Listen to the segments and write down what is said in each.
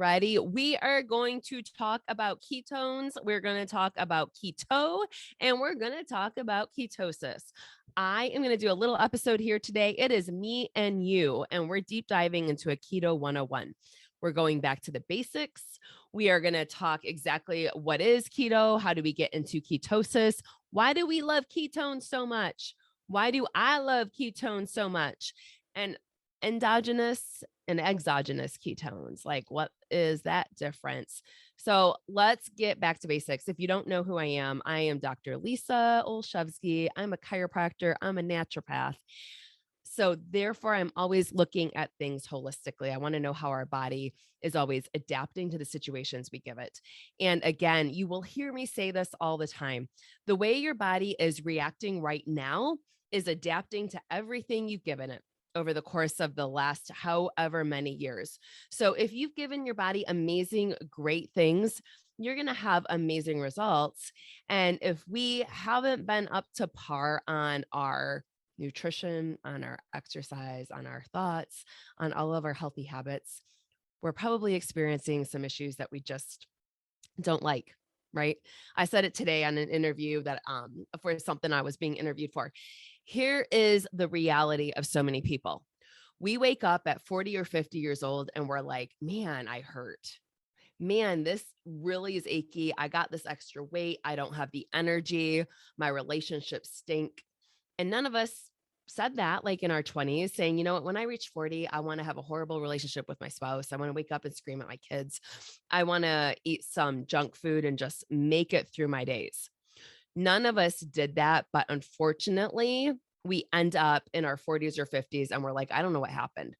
ready? We are going to talk about ketones. We're going to talk about keto and we're going to talk about ketosis. I am going to do a little episode here today. It is me and you, and we're deep diving into a Keto 101. We're going back to the basics. We are going to talk exactly what is keto, how do we get into ketosis, why do we love ketones so much? Why do I love ketones so much? And endogenous and exogenous ketones, like what is that difference? So let's get back to basics. If you don't know who I am Dr. Lisa Olszewski. I'm a chiropractor, I'm a naturopath. So therefore, I'm always looking at things holistically. I want to know how our body is always adapting to the situations we give it. And again, you will hear me say this all the time. The way your body is reacting right now is adapting to everything you've given it over the course of the last however many years. So if you've given your body amazing, great things, you're going to have amazing results. And if we haven't been up to par on our nutrition, on our exercise, on our thoughts, on all of our healthy habits, we're probably experiencing some issues that we just don't like, right? I said it today on an interview that for something I was being interviewed for. Here is the reality of so many people. We wake up at 40 or 50 years old and we're like, man, I hurt. Man, this really is achy. I got this extra weight. I don't have the energy. My relationships stink. And none of us said that like in our 20s, saying, you know what, when I reach 40, I want to have a horrible relationship with my spouse. I want to wake up and scream at my kids. I want to eat some junk food and just make it through my days. None of us did that, but unfortunately, we end up in our 40s or 50s and we're like, I don't know what happened.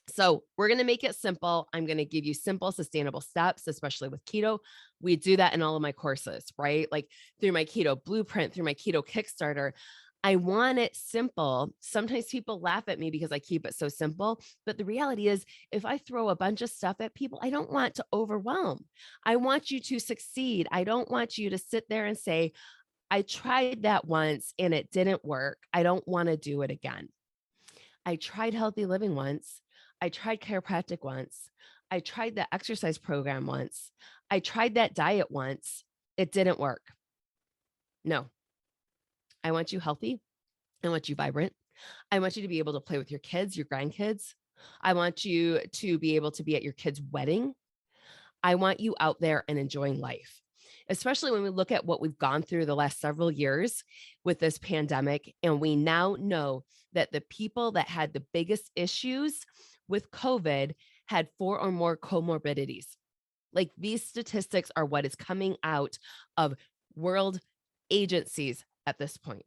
So we're going to make it simple. I'm going to give you simple, sustainable steps, especially with keto. We do that in all of my courses, right? Like through my keto blueprint, through my keto Kickstarter. I want it simple. Sometimes people laugh at me because I keep it so simple. But the reality is, if I throw a bunch of stuff at people, I don't want to overwhelm. I want you to succeed. I don't want you to sit there and say, I tried that once and it didn't work. I don't want to do it again. I tried healthy living once. I tried chiropractic once. I tried the exercise program once. I tried that diet once. It didn't work. No, I want you healthy. I want you vibrant. I want you to be able to play with your kids, your grandkids. I want you to be able to be at your kid's wedding. I want you out there and enjoying life, especially when we look at what we've gone through the last several years with this pandemic. And we now know that the people that had the biggest issues with COVID had 4 or more comorbidities. Like these statistics are what is coming out of world agencies at this point.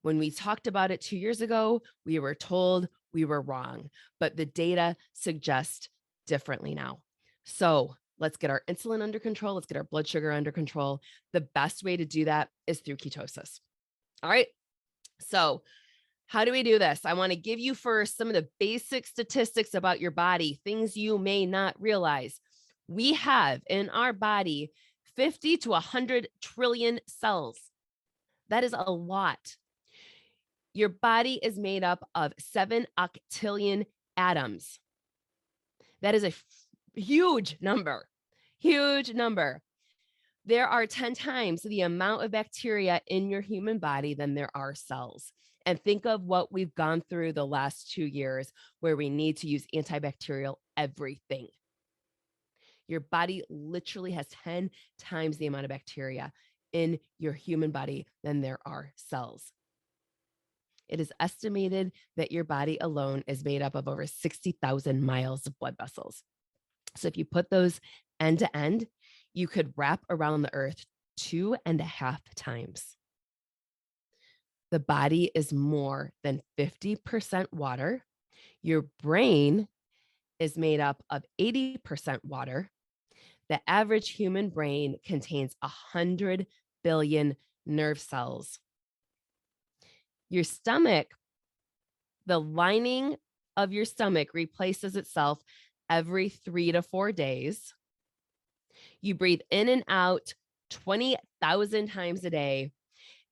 When we talked about it 2 years ago, we were told we were wrong, but the data suggests differently now. So let's get our insulin under control. Let's get our blood sugar under control. The best way to do that is through ketosis. All right. So how do we do this? I want to give you first some of the basic statistics about your body, things you may not realize. We have in our body 50 to 100 trillion cells. That is a lot. Your body is made up of 7 octillion atoms. That is a huge number, huge number. There are 10 times the amount of bacteria in your human body than there are cells. And think of what we've gone through the last 2 years where we need to use antibacterial everything. Your body literally has 10 times the amount of bacteria in your human body than there are cells. It is estimated that your body alone is made up of over 60,000 miles of blood vessels. So if you put those end to end, you could wrap around the earth 2.5 times. The body is more than 50% water. Your brain is made up of 80% water. The average human brain contains 100 billion nerve cells. Your stomach, the lining of your stomach replaces itself every 3 to 4 days. You breathe in and out 20,000 times a day,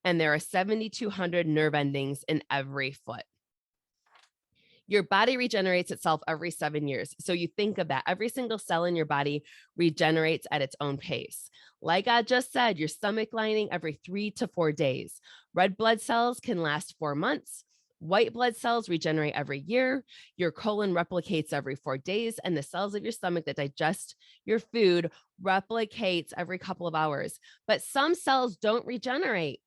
and there are 7,200 nerve endings in every foot. Your body regenerates itself every 7 years. So you think of that. Every single cell in your body regenerates at its own pace. Like I just said, your stomach lining every 3 to 4 days. Red blood cells can last 4 months. White blood cells regenerate every year. Your colon replicates every 4 days, and the cells of your stomach that digest your food replicates every couple of hours. But some cells don't regenerate.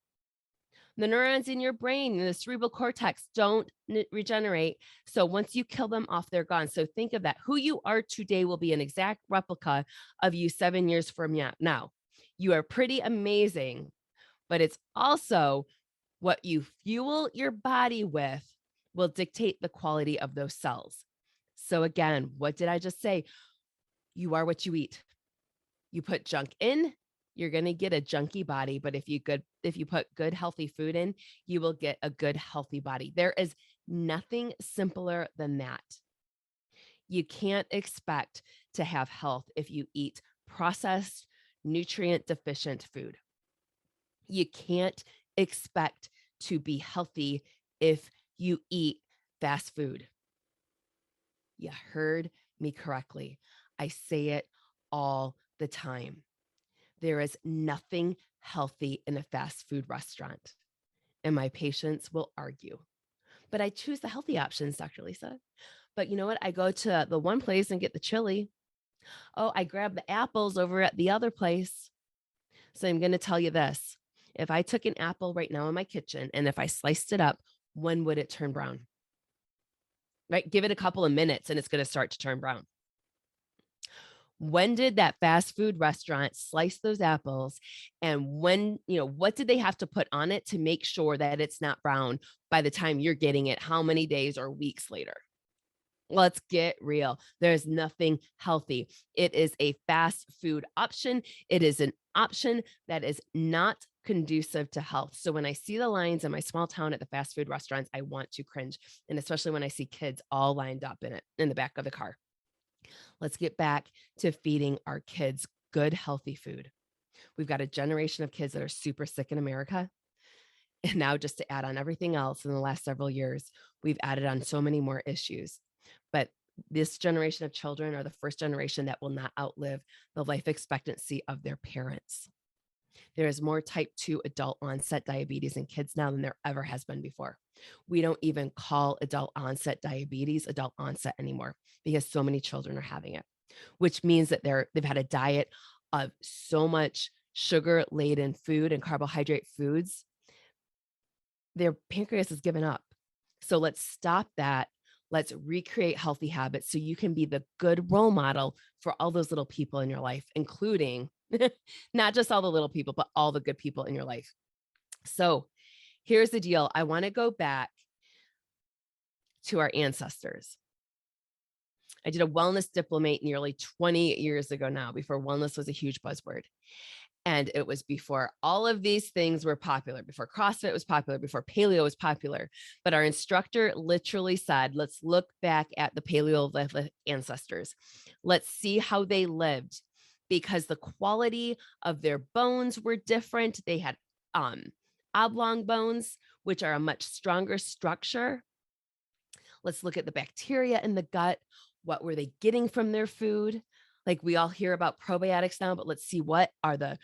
The neurons in your brain and the cerebral cortex don't regenerate. So once you kill them off, they're gone. So think of that. Who you are today will be an exact replica of you 7 years from now. You are pretty amazing, but it's also what you fuel your body with will dictate the quality of those cells. So again, what did I just say? You are what you eat. You put junk in, you're going to get a junky body, but if you put good healthy food in, you will get a good healthy body. There is nothing simpler than that. You can't expect to have health if you eat processed, nutrient deficient food. You can't expect to be healthy if you eat fast food. You heard me correctly. I say it all the time. There is nothing healthy in a fast food restaurant, and my patients will argue. But I choose the healthy options, Dr. Lisa. But you know what? I go to the one place and get the chili. Oh, I grab the apples over at the other place. So I'm going to tell you this. If I took an apple right now in my kitchen and if I sliced it up, when would it turn brown? Right? Give it a couple of minutes and it's going to start to turn brown. When did that fast food restaurant slice those apples? And what did they have to put on it to make sure that it's not brown by the time you're getting it? How many days or weeks later? Let's get real. There's nothing healthy. It is a fast food option. It is an option that is not conducive to health. So when I see the lines in my small town at the fast food restaurants, I want to cringe. And especially when I see kids all lined up in the back of the car. Let's get back to feeding our kids good, healthy food. We've got a generation of kids that are super sick in America. And now, just to add on everything else in the last several years, we've added on so many more issues. But this generation of children are the first generation that will not outlive the life expectancy of their parents. There is more type 2 adult onset diabetes in kids now than there ever has been before. We don't even call adult onset diabetes adult onset anymore because so many children are having it, which means that they've had a diet of so much sugar laden food and carbohydrate foods. Their pancreas has given up. So let's stop that. Let's recreate healthy habits so you can be the good role model for all those little people in your life, including not just all the little people, but all the good people in your life. So here's the deal. I want to go back to our ancestors. I did a wellness diplomate nearly 20 years ago now, before wellness was a huge buzzword. And it was before all of these things were popular, before CrossFit was popular, before paleo was popular. But our instructor literally said, let's look back at the Paleolithic ancestors. Let's see how they lived, because the quality of their bones were different. They had oblong bones, which are a much stronger structure. Let's look at the bacteria in the gut. What were they getting from their food? Like, we all hear about probiotics now, but let's see what are the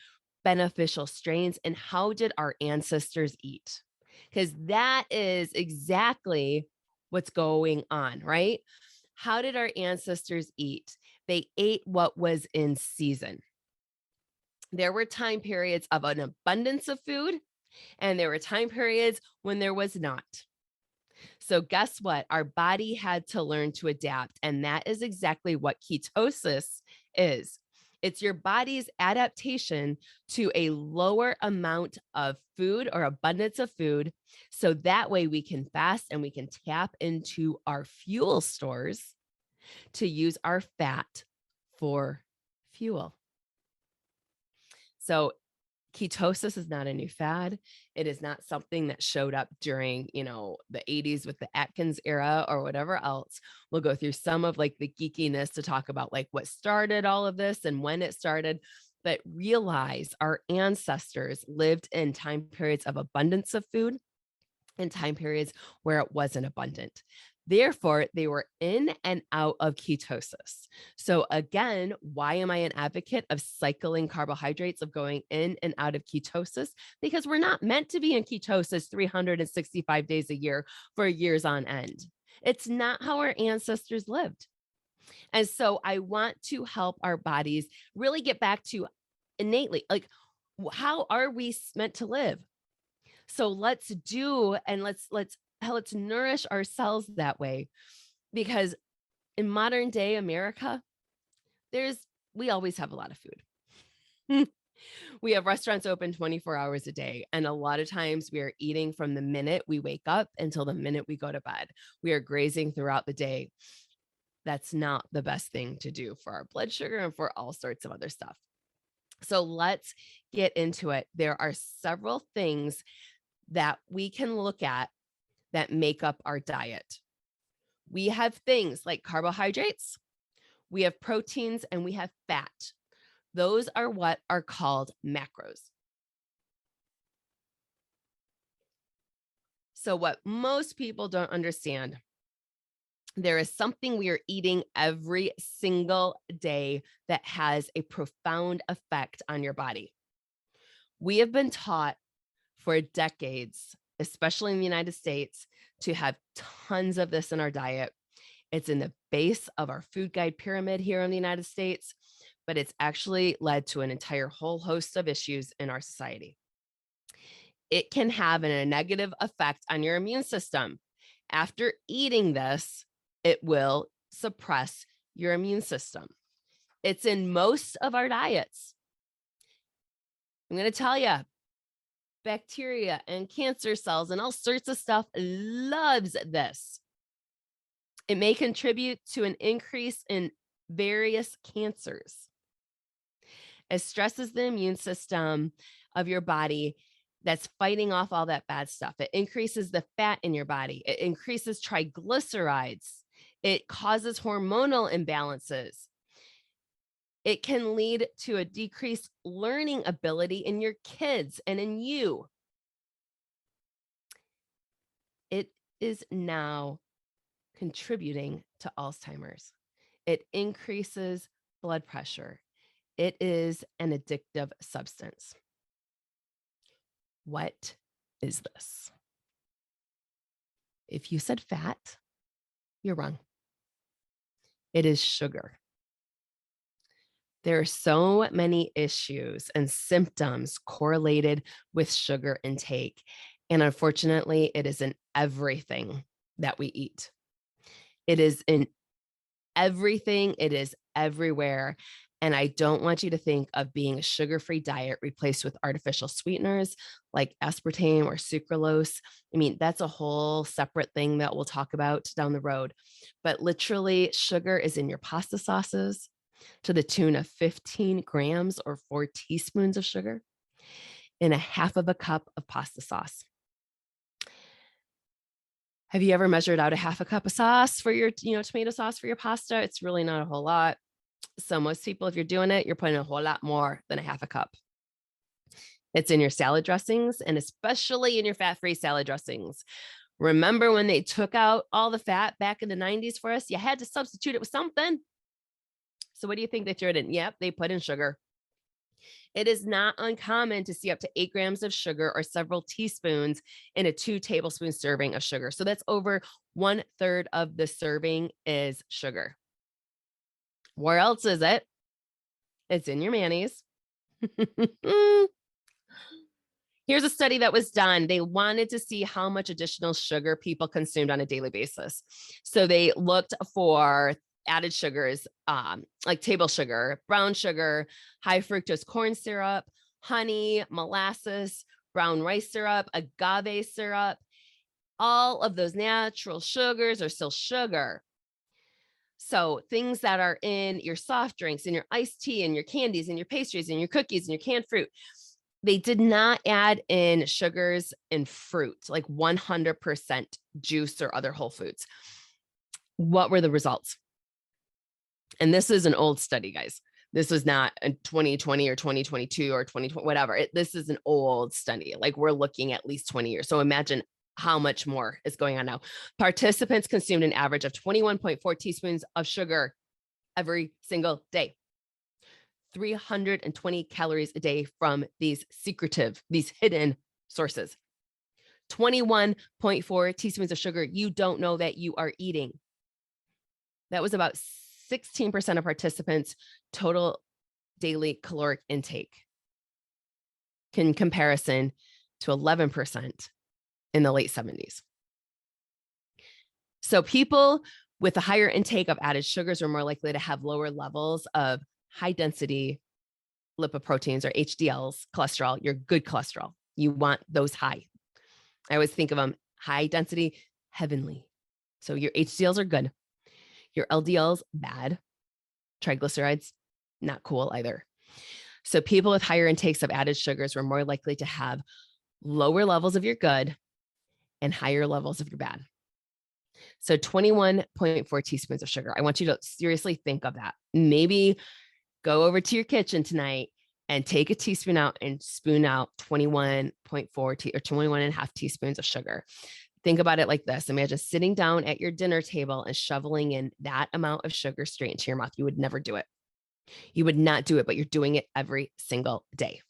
beneficial strains and how did our ancestors eat? Because that is exactly what's going on, right? How did our ancestors eat? They ate what was in season. There were time periods of an abundance of food, and there were time periods when there was not. So guess what? Our body had to learn to adapt. And that is exactly what ketosis is. It's your body's adaptation to a lower amount of food or abundance of food. So that way we can fast and we can tap into our fuel stores to use our fat for fuel. So ketosis is not a new fad. It is not something that showed up during, the 80s with the Atkins era or whatever else. We'll go through some of like the geekiness to talk about like what started all of this and when it started. But realize our ancestors lived in time periods of abundance of food and time periods where it wasn't abundant. Therefore, they were in and out of ketosis. So again, why am I an advocate of cycling carbohydrates, of going in and out of ketosis? Because we're not meant to be in ketosis 365 days a year for years on end. It's not how our ancestors lived. And so I want to help our bodies really get back to innately, like, how are we meant to live? So let's do, and let's nourish ourselves that way, because in modern day America, there's we always have a lot of food. We have restaurants open 24 hours a day. And a lot of times we are eating from the minute we wake up until the minute we go to bed. We are grazing throughout the day. That's not the best thing to do for our blood sugar and for all sorts of other stuff. So let's get into it. There are several things that we can look at that make up our diet. We have things like carbohydrates, we have proteins, and we have fat. Those are what are called macros. So what most people don't understand, there is something we are eating every single day that has a profound effect on your body. We have been taught for decades, especially in the United States, to have tons of this in our diet. It's in the base of our food guide pyramid here in the United States, but it's actually led to an entire whole host of issues in our society. It can have a negative effect on your immune system. After eating this, it will suppress your immune system. It's in most of our diets. I'm going to tell you, bacteria and cancer cells and all sorts of stuff loves this. It may contribute to an increase in various cancers. It stresses the immune system of your body that's fighting off all that bad stuff. It increases the fat in your body. It increases triglycerides. It causes hormonal imbalances. It can lead to a decreased learning ability in your kids and in you. It is now contributing to Alzheimer's. It increases blood pressure. It is an addictive substance. What is this? If you said fat, you're wrong. It is sugar. There are so many issues and symptoms correlated with sugar intake. And unfortunately, it is in everything that we eat. It is in everything. It is everywhere. And I don't want you to think of being a sugar-free diet replaced with artificial sweeteners like aspartame or sucralose. I mean, that's a whole separate thing that we'll talk about down the road. But literally, sugar is in your pasta sauces to the tune of 15 grams or 4 teaspoons of sugar in a half of a cup of pasta sauce. Have you ever measured out a half a cup of sauce for your, tomato sauce for your pasta? It's really not a whole lot. So most people, if you're doing it, you're putting a whole lot more than a half a cup. It's in your salad dressings, and especially in your fat-free salad dressings. Remember when they took out all the fat back in the 90s for us? You had to substitute it with something. So what do you think they threw it in? Yep, they put in sugar. It is not uncommon to see up to 8 grams of sugar or several teaspoons in a 2 tablespoon serving of sugar. So that's over 1/3 of the serving is sugar. Where else is it? It's in your mayonnaise. Here's a study that was done. They wanted to see how much additional sugar people consumed on a daily basis. So they looked for added sugars, like table sugar, brown sugar, high fructose corn syrup, honey, molasses, brown rice syrup, agave syrup. All of those natural sugars are still sugar. So things that are in your soft drinks, in your iced tea, and your candies, and your pastries, and your cookies, and your canned fruit, they did not add in sugars in fruit, like 100% juice or other whole foods. What were the results? And this is an old study, guys. This was not in 2020 or 2022 or 2020, whatever. This is an old study. Like we're looking at least 20 years. So imagine how much more is going on now. Participants consumed an average of 21.4 teaspoons of sugar every single day. 320 calories a day from these hidden sources. 21.4 teaspoons of sugar you don't know that you are eating. That was about 16% of participants' total daily caloric intake, in comparison to 11% in the late 70s. So people with a higher intake of added sugars are more likely to have lower levels of high density lipoproteins, or HDLs, cholesterol, your good cholesterol. You want those high. I always think of them high density, heavenly. So your HDLs are good. Your LDLs, bad. Triglycerides, not cool either. So people with higher intakes of added sugars were more likely to have lower levels of your good and higher levels of your bad. So 21.4 teaspoons of sugar. I want you to seriously think of that. Maybe go over to your kitchen tonight and take a teaspoon out and spoon out 21.4 or 21.5 teaspoons of sugar. Think about it like this. Imagine sitting down at your dinner table and shoveling in that amount of sugar straight into your mouth. You would never do it. You would not do it, but you're doing it every single day.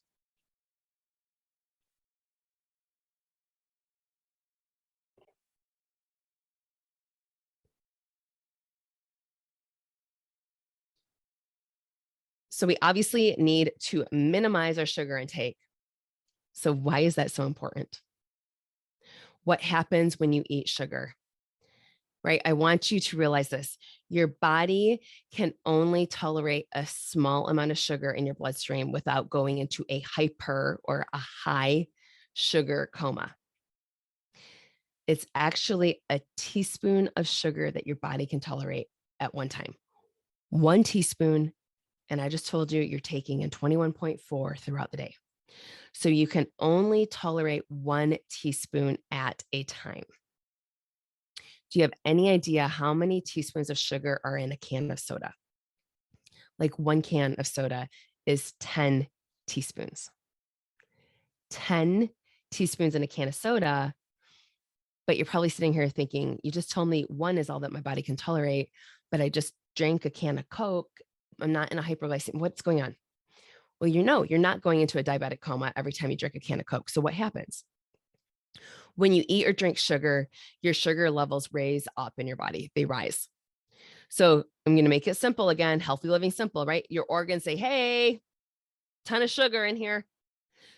So we obviously need to minimize our sugar intake. So why is that so important? What happens when you eat sugar? Right? I want you to realize this. Your body can only tolerate a small amount of sugar in your bloodstream without going into a hyper or a high sugar coma. It's actually a teaspoon of sugar that your body can tolerate at one time. 1 teaspoon, and I just told you you're taking in 21.4 throughout the day. So you can only tolerate 1 teaspoon at a time. Do you have any idea how many teaspoons of sugar are in a can of soda? Like 1 can of soda is 10 teaspoons. 10 teaspoons in a can of soda, but you're probably sitting here thinking, you just told me 1 is all that my body can tolerate, but I just drank a can of Coke. I'm not in a hyperglycemia. What's going on? Well, you're not going into a diabetic coma every time you drink a can of Coke. So what happens? When you eat or drink sugar, your sugar levels raise up in your body. They rise. So I'm going to make it simple again, healthy living simple, right? Your organs say, hey, ton of sugar in here.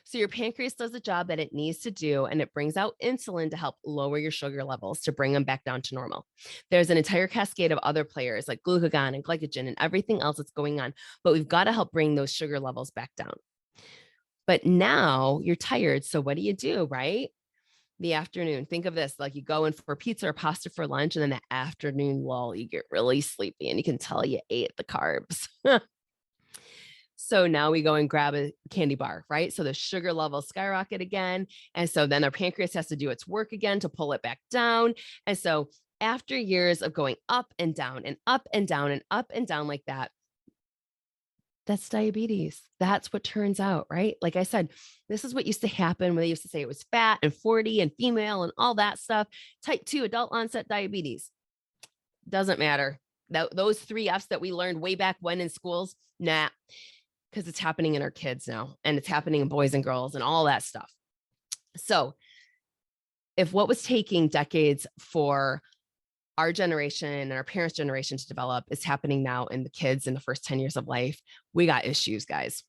So your pancreas does the job that it needs to do, and it brings out insulin to help lower your sugar levels to bring them back down to normal. There's an entire cascade of other players like glucagon and glycogen and everything else that's going on, but we've got to help bring those sugar levels back down. But now you're tired. So what do, right? The afternoon, think of this, like you go in for pizza or pasta for lunch, and then the afternoon lull, you get really sleepy and you can tell you ate the carbs. So now we go and grab a candy bar, right? So the sugar levels skyrocket again. And so then our pancreas has to do its work again to pull it back down. And so after years of going up and down and up and down and up and down like that, that's diabetes. That's what turns out, right? Like I said, this is what used to happen when they used to say it was fat and 40 and female and all that stuff. Type 2 adult onset diabetes. Doesn't matter. Those 3 F's that we learned way back when in schools, nah, because it's happening in our kids now, and it's happening in boys and girls and all that stuff. So if what was taking decades for our generation and our parents' generation to develop is happening now in the kids in the first 10 years of life, we got issues, guys,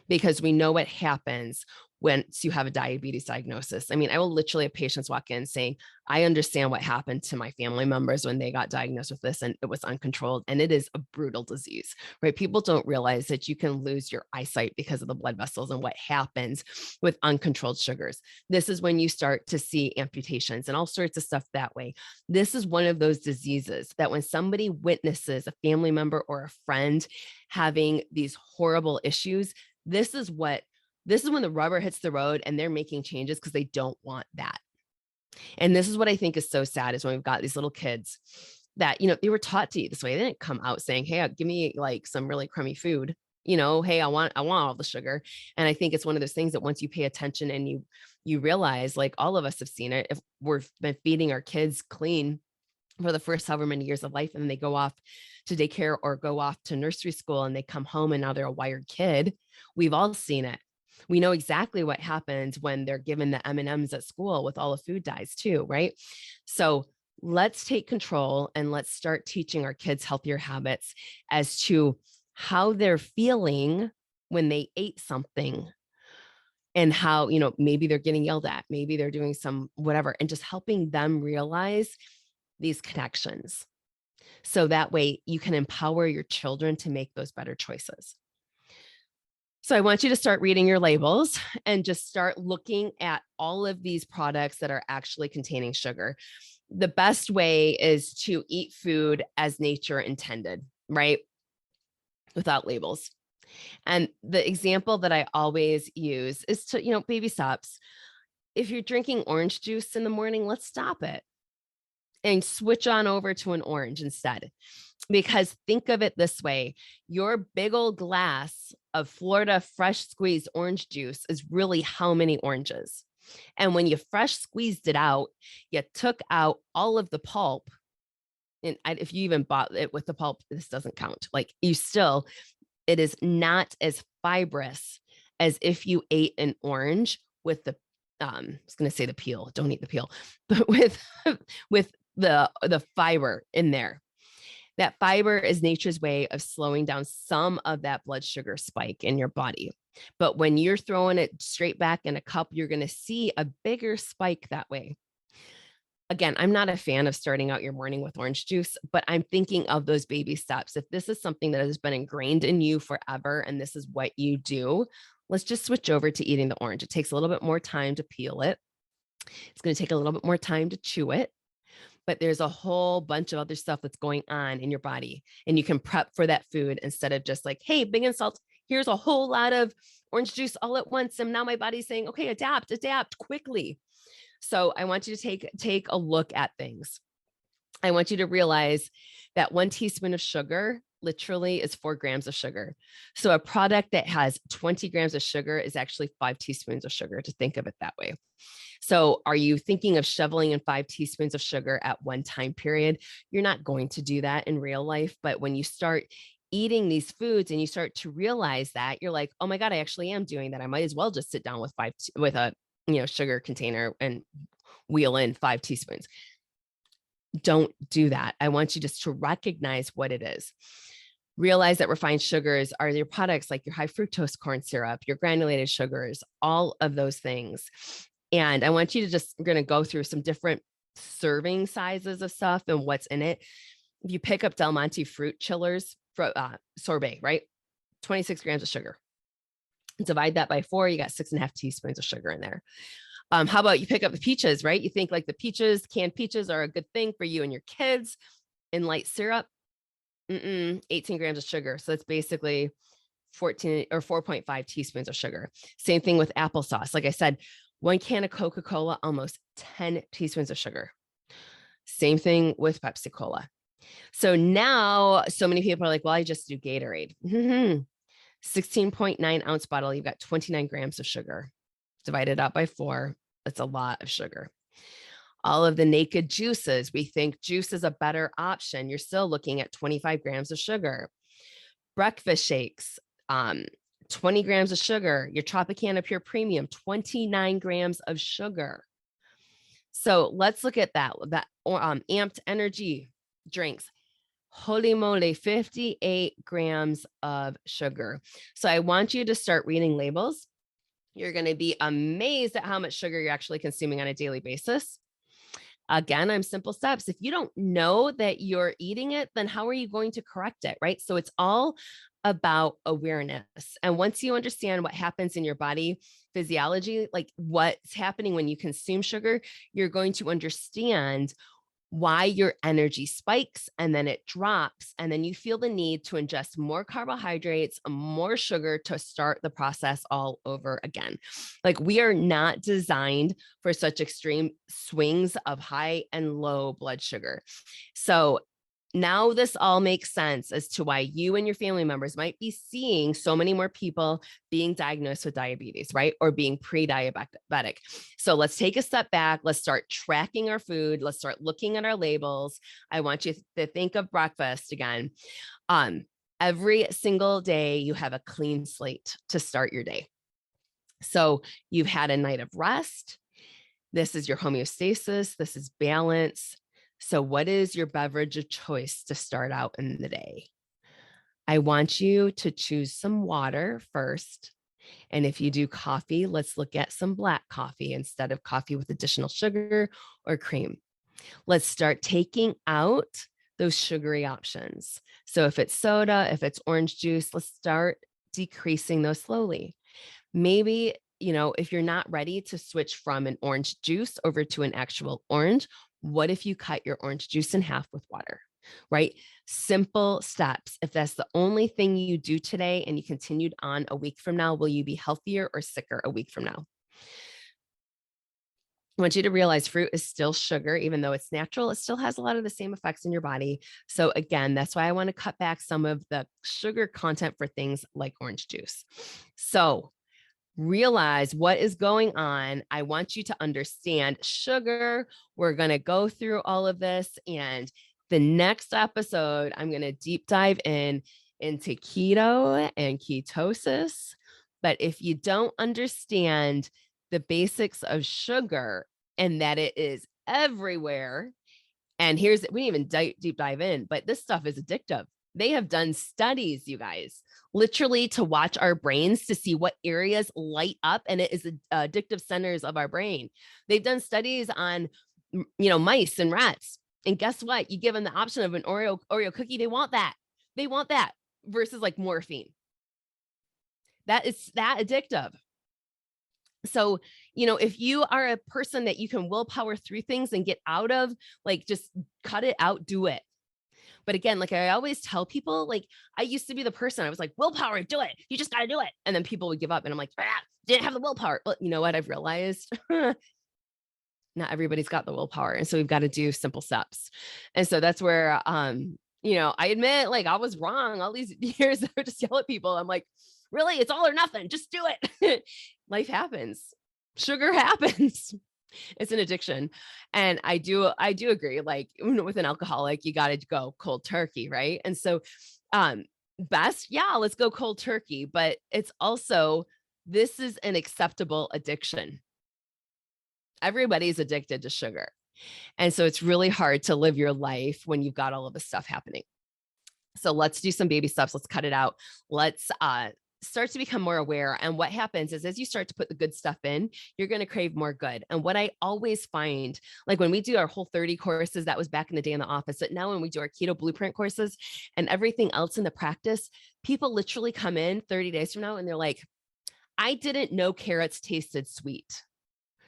because we know what happens once you have a diabetes diagnosis. I mean, I will literally have patients walk in saying, I understand what happened to my family members when they got diagnosed with this and it was uncontrolled. And it is a brutal disease, right? People don't realize that you can lose your eyesight because of the blood vessels and what happens with uncontrolled sugars. This is when you start to see amputations and all sorts of stuff that way. This is one of those diseases that when somebody witnesses a family member or a friend having these horrible issues, this is when the rubber hits the road and they're making changes because they don't want that. And this is what I think is so sad is when we've got these little kids that, they were taught to eat this way. They didn't come out saying, hey, give me like some really crummy food. hey, I want all the sugar. And I think it's one of those things that once you pay attention and you realize, like all of us have seen it, if we've been feeding our kids clean for the first however many years of life, and then they go off to daycare or go off to nursery school and they come home and now they're a wired kid. We've all seen it. We know exactly what happens when they're given the M&Ms at school with all the food dyes too, right? So let's take control and let's start teaching our kids healthier habits as to how they're feeling when they ate something, and how, maybe they're getting yelled at, maybe they're doing some whatever, and just helping them realize these connections. So that way you can empower your children to make those better choices. So I want you to start reading your labels and just start looking at all of these products that are actually containing sugar. The best way is to eat food as nature intended, right? Without labels. And the example that I always use is to, baby steps. If you're drinking orange juice in the morning, let's stop it and switch on over to an orange instead. Because think of it this way, your big old glass of Florida fresh squeezed orange juice is really how many oranges? And when you fresh squeezed it out, you took out all of the pulp. And if you even bought it with the pulp, this doesn't count. Like it is not as fibrous as if you ate an orange with the, I was going to say the peel, don't eat the peel, but with the fiber in there. That fiber is nature's way of slowing down some of that blood sugar spike in your body. But when you're throwing it straight back in a cup, you're going to see a bigger spike that way. Again, I'm not a fan of starting out your morning with orange juice, but I'm thinking of those baby steps. If this is something that has been ingrained in you forever and this is what you do, let's just switch over to eating the orange. It takes a little bit more time to peel it. It's going to take a little bit more time to chew it, but there's a whole bunch of other stuff that's going on in your body, and you can prep for that food instead of just like, hey, big and salt, here's a whole lot of orange juice all at once. And now my body's saying, okay, adapt quickly. So I want you to take a look at things. I want you to realize that 1 teaspoon of sugar literally is 4 grams of sugar. So a product that has 20 grams of sugar is actually 5 teaspoons of sugar, to think of it that way. So are you thinking of shoveling in 5 teaspoons of sugar at one time period? You're not going to do that in real life. But when you start eating these foods and you start to realize that, you're like, oh my God, I actually am doing that. I might as well just sit down with a sugar container and wheel in 5 teaspoons. Don't do that. I want you just to recognize what it is. Realize that refined sugars are your products like your high fructose corn syrup, your granulated sugars, all of those things. And I want you to we're going to go through some different serving sizes of stuff and what's in it. If you pick up Del Monte fruit chillers, sorbet, right? 26 grams of sugar. Divide that by 4, you got 6.5 teaspoons of sugar in there. How about you pick up the peaches, right? You think like the canned peaches are a good thing for you and your kids in light syrup. 18 grams of sugar. So that's basically 14 or 4.5 teaspoons of sugar. Same thing with applesauce. Like I said, 1 can of Coca-Cola, almost 10 teaspoons of sugar. Same thing with Pepsi Cola. So now so many people are like, well, I just do Gatorade. 16.9 ounce bottle, you've got 29 grams of sugar. Divided out by 4, that's a lot of sugar. All of the naked juices, we think juice is a better option. You're still looking at 25 grams of sugar. Breakfast shakes, 20 grams of sugar. Your Tropicana Pure Premium, 29 grams of sugar. So let's look at that Amped energy drinks. Holy moly, 58 grams of sugar. So I want you to start reading labels. You're going to be amazed at how much sugar you're actually consuming on a daily basis. Again, I'm simple steps. If you don't know that you're eating it, then how are you going to correct it, right? So it's all about awareness. And once you understand what happens in your body physiology, like what's happening when you consume sugar, you're going to understand why your energy spikes and then it drops. And then you feel the need to ingest more carbohydrates, more sugar to start the process all over again. Like we are not designed for such extreme swings of high and low blood sugar. So Now this all makes sense as to why you and your family members might be seeing so many more people being diagnosed with diabetes, right? Or being pre-diabetic. So let's take a step back. Let's start tracking our food. Let's start looking at our labels. I want you to think of breakfast again. Every single day you have a clean slate to start your day. So you've had a night of rest. This is your homeostasis. This is balance. So what is your beverage of choice to start out in the day? I want you to choose some water first. And if you do coffee, let's look at some black coffee instead of coffee with additional sugar or cream. Let's start taking out those sugary options. So if it's soda, if it's orange juice, let's start decreasing those slowly. Maybe, if you're not ready to switch from an orange juice over to an actual orange, what if you cut your orange juice in half with water, right? Simple steps. If that's the only thing you do today and you continued on a week from now, will you be healthier or sicker a week from now? I want you to realize fruit is still sugar, even though it's natural, it still has a lot of the same effects in your body. So again, that's why I want to cut back some of the sugar content for things like orange juice. So realize what is going on. I want you to understand sugar. We're going to go through all of this. And the next episode, I'm going to deep dive into keto and ketosis. But if you don't understand the basics of sugar and that it is everywhere, and we didn't even deep dive in, but this stuff is addictive. They have done studies, you guys, literally to watch our brains to see what areas light up, and it is the addictive centers of our brain. They've done studies on, mice and rats. And guess what? You give them the option of an Oreo cookie. They want that. They want that versus like morphine. That is that addictive. So, if you are a person that you can willpower through things and get out of, like, just cut it out, do it. But again, like I always tell people, like I used to be the person, I was like, willpower, do it. You just got to do it. And then people would give up and I'm like, didn't have the willpower. Well, you know what? I've realized not everybody's got the willpower. And so we've got to do simple steps. And so that's where, I admit like I was wrong all these years. I would just yell at people. I'm like, really, it's all or nothing. Just do it. Life happens. Sugar happens. It's an addiction. And I do agree, like with an alcoholic, you got to go cold turkey. Right. And so, best, yeah, let's go cold turkey, but it's also, this is an acceptable addiction. Everybody's addicted to sugar. And so it's really hard to live your life when you've got all of this stuff happening. So let's do some baby steps. Let's cut it out. Let's, start to become more aware. And what happens is as you start to put the good stuff in, you're going to crave more good. And what I always find, like when we do our Whole30 courses, that was back in the day in the office, but now when we do our keto blueprint courses and everything else in the practice, people literally come in 30 days from now and they're like, I didn't know carrots tasted sweet.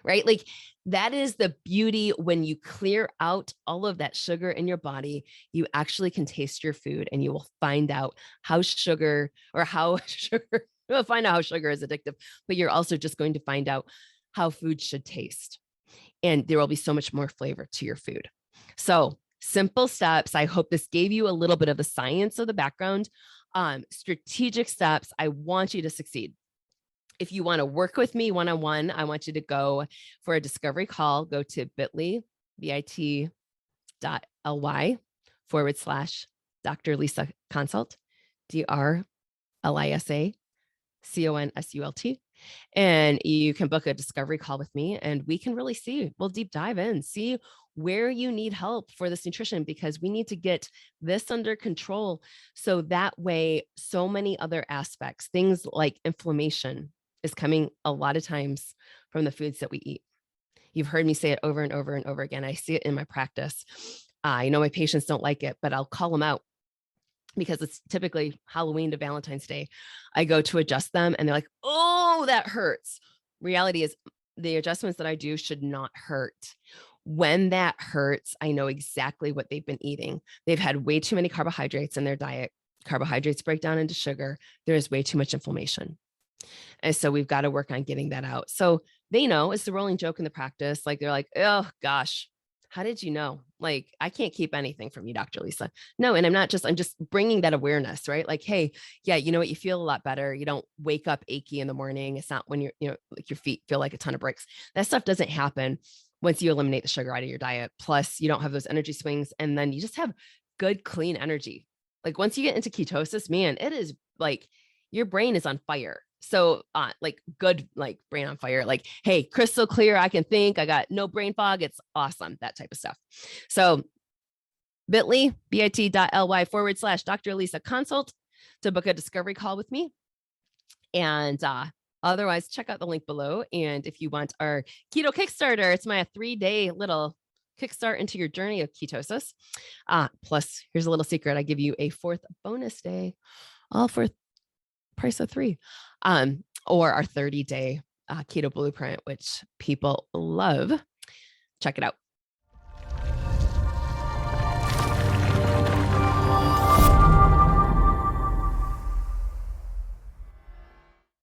Right? Like that is the beauty. When you clear out all of that sugar in your body, you actually can taste your food and you will find out how sugar you'll find out how sugar is addictive, but you're also just going to find out how food should taste. And there will be so much more flavor to your food. So simple steps. I hope this gave you a little bit of the science of the background. Strategic steps. I want you to succeed. If you want to work with me one-on-one, I want you to go for a discovery call. Go to bit.ly/Dr. Lisa Consult, DRLISA CONSULT. And you can book a discovery call with me and we can really see, we'll deep dive in, see where you need help for this nutrition, because we need to get this under control. So that way, so many other aspects, things like inflammation, is coming a lot of times from the foods that we eat. You've heard me say it over and over and over again. I see it in my practice. I know my patients don't like it, but I'll call them out because it's typically Halloween to Valentine's Day. I go to adjust them and they're like, oh, that hurts. Reality is the adjustments that I do should not hurt. When that hurts, I know exactly what they've been eating. They've had way too many carbohydrates in their diet. Carbohydrates break down into sugar. There is way too much inflammation. And so we've got to work on getting that out. So they know it's the rolling joke in the practice. Like they're like, oh gosh, How did you know? Like, I can't keep anything from you, Dr. Lisa. No, and I'm just bringing that awareness, right? Like, hey, yeah, you know what? You feel a lot better. You don't wake up achy in the morning. It's not when like your feet feel like a ton of bricks. That stuff doesn't happen once you eliminate the sugar out of your diet. Plus, you don't have those energy swings. And then you just have good, clean energy. Like, once you get into ketosis, man, it is like your brain is on fire. So like good, like brain on fire, like, hey, crystal clear, I can think, I got no brain fog. It's awesome, that type of stuff. So bit.ly/, Dr. Lisa consult to book a discovery call with me. And otherwise, check out the link below. And if you want our keto Kickstarter, it's my 3-day little kickstart into your journey of ketosis. Plus, here's a little secret. I give you a 4th bonus day, all for price of 3, or our 30-day keto blueprint, which people love. Check it out.